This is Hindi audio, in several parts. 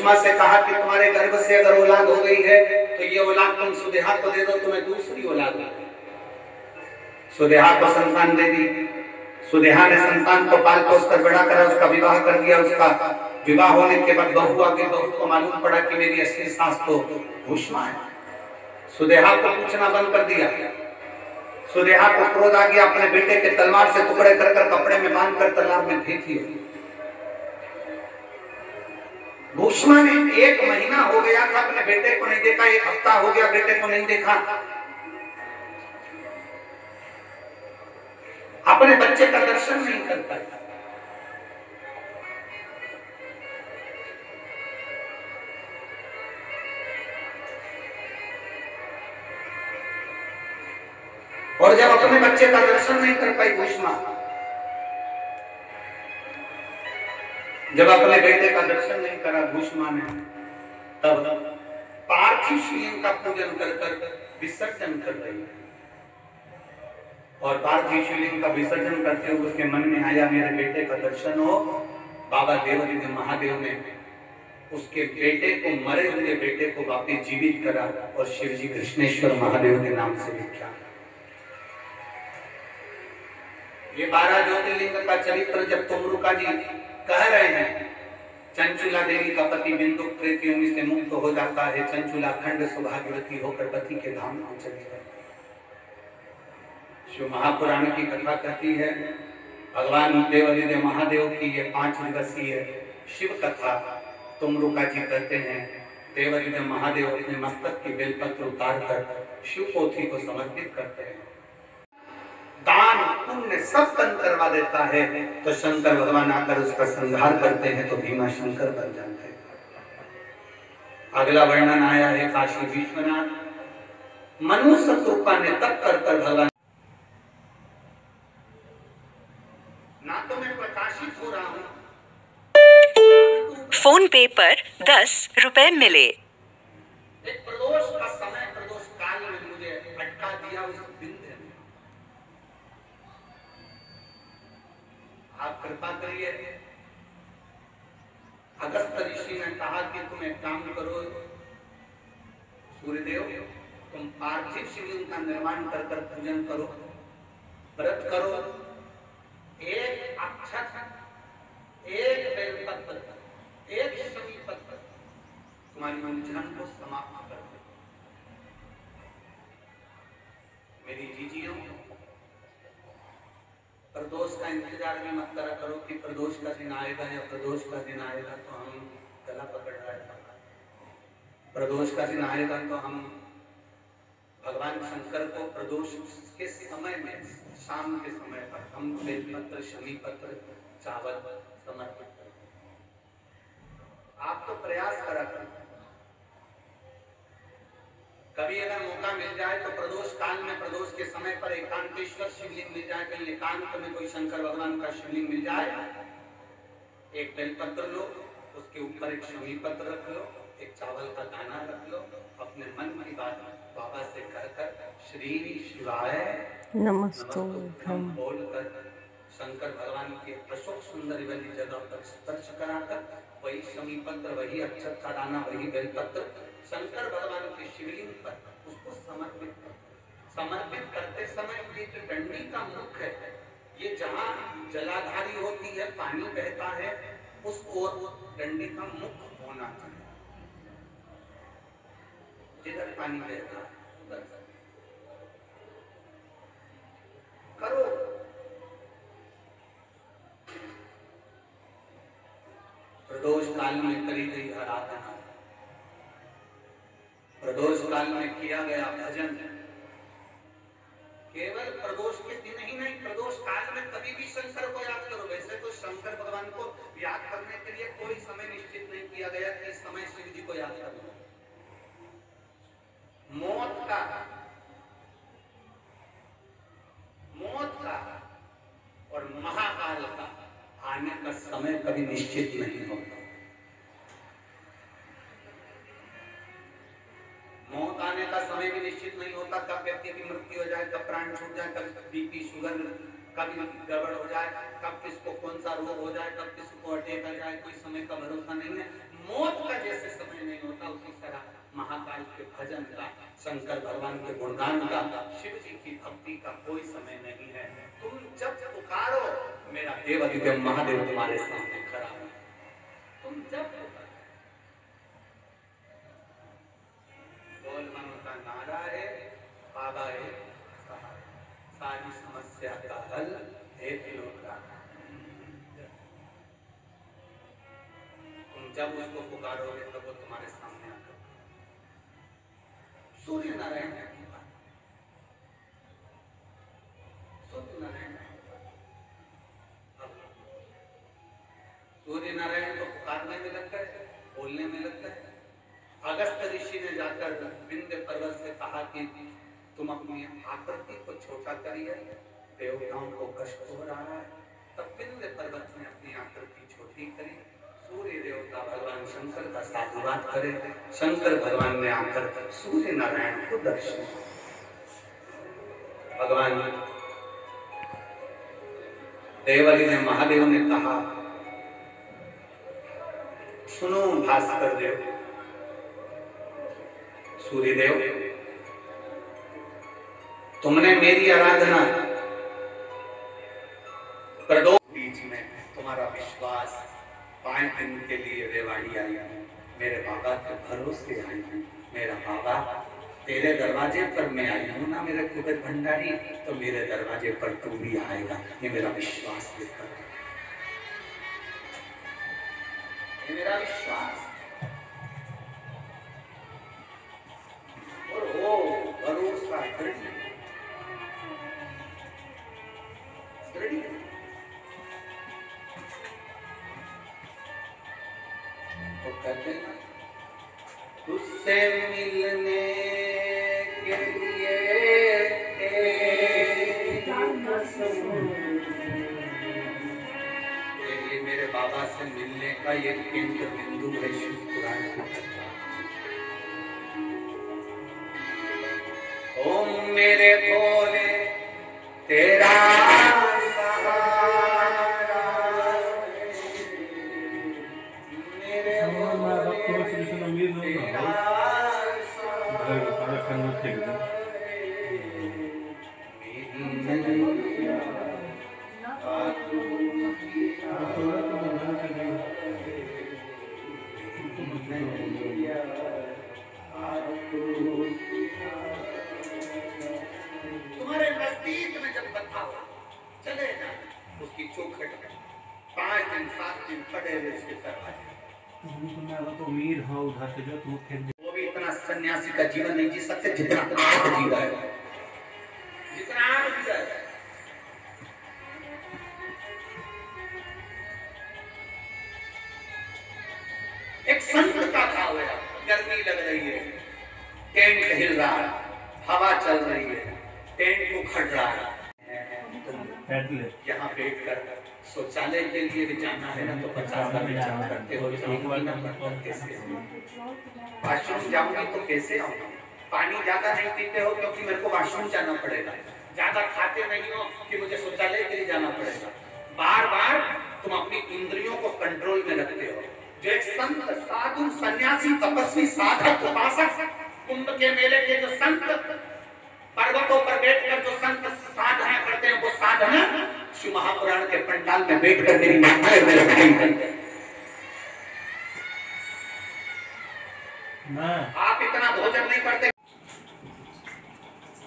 भूष्मा से कहा कि तुम्हारे गर्भ से अगर औलाद हो गई है तो ये औलाद तुम सुदेहा को दे दो, तुम्हें दूसरी औलाद हो। सुदेहा को संतान दे दी। सुदेहा ने संतान को पाल पोस कर बड़ा करा, उसका विवाह कर दिया। उसका विवाह होने के बाद बहू आ गई। बहू को मालूम पड़ा कि मेरी असली सास तो भूष्मा है। सुदेहा को पूछना बंद कर दिया। सुदेहा को क्रोध आ गया, अपने बेटे के तलवार से टुकड़े कर कर कपड़े में बांधकर तालाब में फेंक दिया। भूष्मा ने 1 महीना हो गया था अपने बेटे को नहीं देखा, 1 हफ्ता हो गया बेटे को नहीं देखा, अपने बच्चे का दर्शन नहीं कर पाया। और जब अपने बच्चे का दर्शन नहीं कर पाई भूष्मा, जब अपने बेटे का दर्शन नहीं करा भूष्मा ने, तब पार्थिव शिवलिंग का पूजन कर कर विसर्जन कर रही है। और पार्थिव शिवलिंग का विसर्जन करते हुए उसके मन में आया मेरे बेटे का दर्शन हो। बाबा देवादिदेव महादेव ने उसके बेटे को, मरे हुए बेटे को वापस जीवित करा और शिवजी कृष्णेश्वर महादेव के नाम से विख्यात। ये 12 ज्योतिर्लिंग का चरित्र जब तुमरुका जी कह रहे हैं, चंचुला देवी का पति बिंदु प्रेत योनि से मुक्त हो जाता है, चंचुला खंड सौभाग्यवती होकर पति के धाम को चली गई। शिव महापुराण की कथा कहती है, भगवान देवादिदेव महादेव की ये 5 दिवसीय शिव कथा तुमरुका जी कहते हैं। देवादिदेव महादेव अपने मस्तक की बेलपत्र उतार कर शिव पोथी को समर्पित करते हैं। दान पुण्य सब बंद करवा देता है तो शंकर भगवान आकर उसका संहार करते हैं तो भीमा शंकर बन जाते हैं। अगला वर्णन आया है काशी विश्वनाथ। मनु शत्रुपा ने तप कर भगवान, ना तो मैं प्रकाशित हो रहा हूं, फोन पे पर 10 रुपए मिले। एक प्रदोष का समय, प्रदोष काल में मुझे अटका दिया उस बिंदु में। आप कृपा करिए। अगस्त ऋषि ने कहा कि तुम एक काम करो सूर्यदेव, तुम पार्थिव शिवलिंग का निर्माण कर कर पूजन करो, व्रत करो, 1 अक्षत, 1 बेलपत्र, 1 शमी पत्र तुम्हारी उलझन को समाप्त कर दे। मेरी जीजियों, प्रदोष का इंतजार भी मत करा करो कि प्रदोष का दिन आएगा या प्रदोष का दिन आएगा तो हम गला पकड़ रहे हैं। प्रदोष का दिन आएगा तो हम भगवान शंकर को प्रदोष के समय में, शाम के समय पर हम बेलपत्र, शमी पत्र, चावल समर्पित करते हैं। आप तो प्रयास करा करें। कभी अगर मौका मिल जाए तो प्रदोष काल में, प्रदोष के समय पर एकांतेश्वर शिवलिंग मिल जाए, कहीं एकांत में कोई शंकर भगवान का शिवलिंग मिल जाए, 1 बेलपत्र लो, उसके ऊपर 1 शमी पत्र रख लो, 1 चावल का दाना रख लो, अपने मन की बात बाबा से कहकर श्री शिवाय नमस्तुभ्यं बोलकर शंकर भगवान के अशोक सुंदरी वाली जगह पर स्पर्श कराकर वही शमी पत्र, वही अक्षत का दाना, वही बेलपत्र शंकर भगवान के शिवलिंग पर उसको समर्पित करते समय ये जो डंडी का मुख है, ये जहाँ जलाधारी होती है, पानी बहता है, उस ओर डंडी का मुख होना चाहिए। जिधर पानी बहता है उधर करो। प्रदोष काल में करी गई आराधना, प्रदोष काल में किया गया भजन, केवल प्रदोष के दिन ही नहीं, प्रदोष काल में कभी भी शंकर को याद करो। वैसे तो शंकर भगवान को याद करने के लिए कोई समय निश्चित नहीं किया गया कि इस समय शिव जी को याद करना। मौत का और महाकाल का आने का समय कभी निश्चित नहीं होता। मौत आने का समय भी निश्चित नहीं होता, कब व्यक्ति की मृत्यु हो जाए, कब प्राण छूट जाए, कब बीपी शुगर कभी गड़बड़ हो जाए, कब किसको कौन सा रोग हो जाए, कब किसको अटैक आ जाए, कोई समय का भरोसा नहीं है। मौत का जैसे महाकाल के भजन का, शंकर भगवान के गुणगान का, शिव जी की भक्ति का कोई समय नहीं है। तुम जब पुकारो मेरा देव अधिदेव महादेव तुम्हारे सामने खड़ा है। तुम जब पुकारो, बोल मनो का नारा है, बाबा है सहारा, सारी समस्या का हल है तिलोका। तुम जब उसको पुकारोगे तब वो तुम्हारे सामने आकर। सूर्य नारायण है, सूर्य नारायण है। सूर्य नारायण को पुकारने में लगता है, बोलने में लगता है। अगस्त ऋषि ने जाकर विंध्य पर्वत से कहा कि तुम अपनी आकृति को छोटा करिए, देवताओं को कष्ट हो रहा है। तब विंध्य पर्वत ने अपनी आकृति छोटी करी। सूर्य देवता भगवान शंकर का साधुवाद करे, शंकर भगवान ने आकर सूर्य नारायण को दर्शन। भगवान देवरी ने महादेव ने कहा, सुनो भास्कर देव, सूर्य देव, तुमने मेरी आराधना प्रदोष बीच में तुम्हारा विश्वास 5 दिन के लिए रेवाड़ी आई हूँ, मेरे बाबा के भरोसे आई हूँ। मेरा बाबा तेरे दरवाजे पर मैं आई हूँ ना मेरे कुबेर भंडारी, तो मेरे दरवाजे पर तू भी आएगा, ये मेरा विश्वास लेकर, ये मेरा विश्वास। और वो भरोसा दृढ़ तो कहते हैं, तुझसे मिलने के लिए मेरे बाबा से मिलने का ये केंद्र बिंदु है शिव पुराण की कथा। ओम मेरे भोले तेरा तुम्हारे नजदीक में जब कथा हो चले जाए, उसकी चौखट में 5 दिन 7 दिन पड़े हुए उसके दरवाजे। तो अमीर हाँ उधर से जो तू फिर वो भी इतना सन्यासी का जीवन नहीं जी सकते जितना आप जी रहे हो, जितना आप जी रहे हो। एक संत का भाव है, गर्मी लग रही है, टेंट हिल रहा है, हवा चल रही है, टेंट उखड़ रहा है, यहाँ बैठ कर शौचालय के लिए भी जाना है ना तो 50 का विचार करते हो, कैसे वॉशरूम जाऊंगी तो कैसे आऊंगा, पानी ज्यादा नहीं पीते हो क्योंकि मेरे को वॉशरूम जाना पड़ेगा, ज्यादा खाते नहीं हो कि मुझे शौचालय के लिए जाना पड़ेगा, बार बार तुम अपनी इंद्रियों को कंट्रोल में रखते हो। जो एक संत साधु सन्यासी तपस्वी साधक उपासक कुंभ के मेले के जो संत पर्वतों पर बैठकर जो संत साधना करते हैं, वो साधना शिव महापुराण के पंडाल में बैठकर मेरी माताएं मेरे भाई, आप इतना भोजन नहीं करते।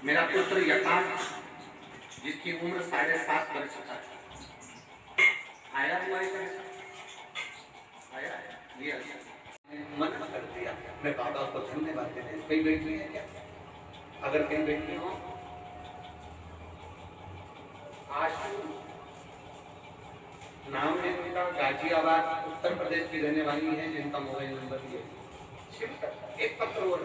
मेरा पुत्र यथार्थ जिसकी उम्र 7.5 वर्ष का आया हुआ है, आया लिया मन कर दिया। मैं बाबा को धन्यवाद देने कहीं बैठी है क्या, अगर कहीं बैठी हो आशु नाम है उनका, गाजियाबाद उत्तर प्रदेश की रहने वाली है, जिनका मोबाइल नंबर ये एक पत्र और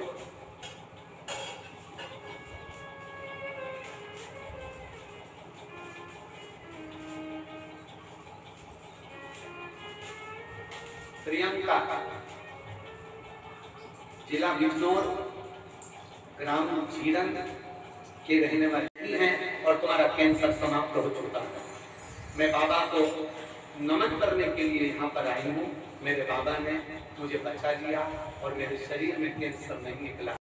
प्रियंका, जिला बिजनौर, ग्राम झीरन के रहने वाली हैं और तुम्हारा कैंसर समाप्त हो चुका है। मैं बाबा को नमन करने के लिए यहाँ पर आई हूँ। मेरे बाबा ने मुझे बचा लिया और मेरे शरीर में कैंसर नहीं निकला।